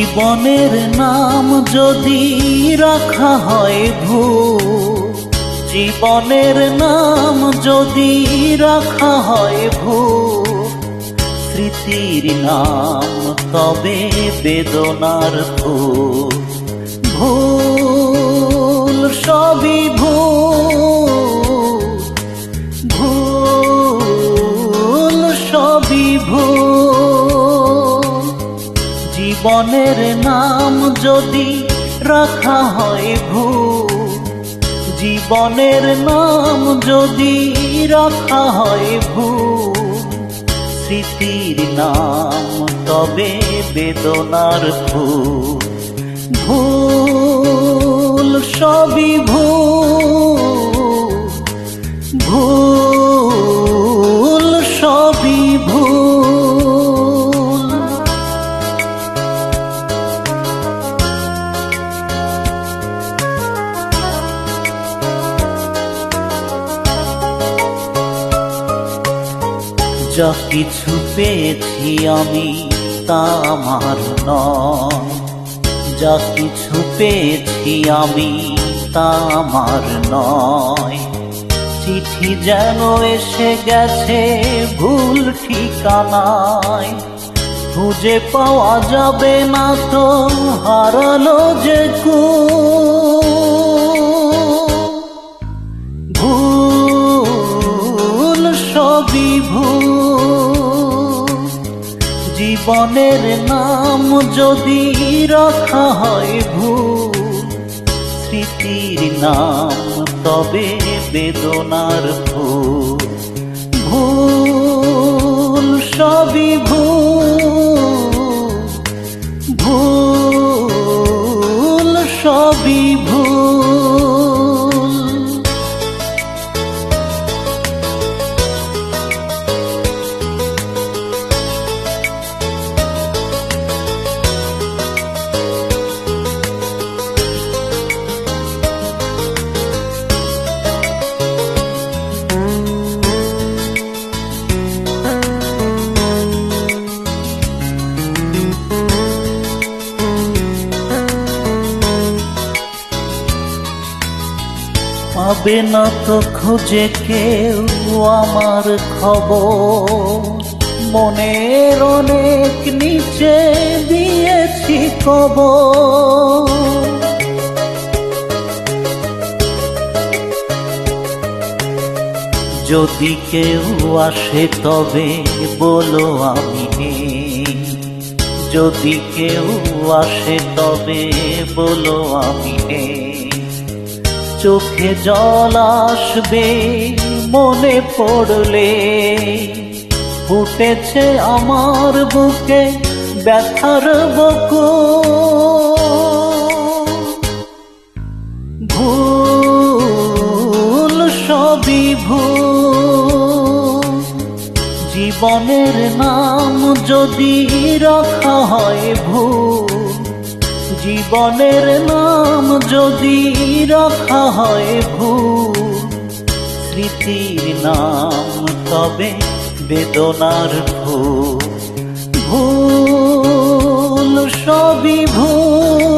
জীবনের নাম যদি রাখা হয় ভুল, জীবনের নাম যদি রাখা হয় ভুল, স্মৃতির নাম তবে বেদনার ফুল। ভুল সবই ভুল, ভুল সবই ভুল। জীবনের নাম যদি রাখা হয় ভুল, জীবনের নাম যদি রাখা হয় ভুল, স্মৃতির নাম তবে বেদনার ফুল। ভুল সবই ভুল, ভুল সবই ভুল। যা কিছু পেয়েছি আমি তা আমার নয়, যা কিছু পেয়েছি আমি তা আমার নয়। চিঠি যেন এসে গেছে ভুল ঠিকানায়, খুঁজে পাওয়া যাবে না তো হারালো যে ভুল সবই ভুল। জীবনের নাম যদি রাখা হয় ভুল, স্মৃতির নাম তবে বেদনার ফুল। ভুল সবই ভুল, ভুল সবই ভুল। পাবে না তো খুঁজে কেউ আমার খবর, মনের অনেক নিচে দিয়েছি কবর। যদি কেউ আসে তবে বলো আমি নেই, যদি কেউ আসে তবে বলো আমি নেই। চোখে জল আসবে মনে পড়লে, ফুটেছে আমার বুকে ব্যথার বকুল। ভুল সবই ভুল। জীবনের নাম যদি রাখা হয় ভুল, জীবনের নাম যদি রাখা হয় ভুল, স্মৃতির নাম তবে বেদনার ফুল। ভুল সবই ভুল।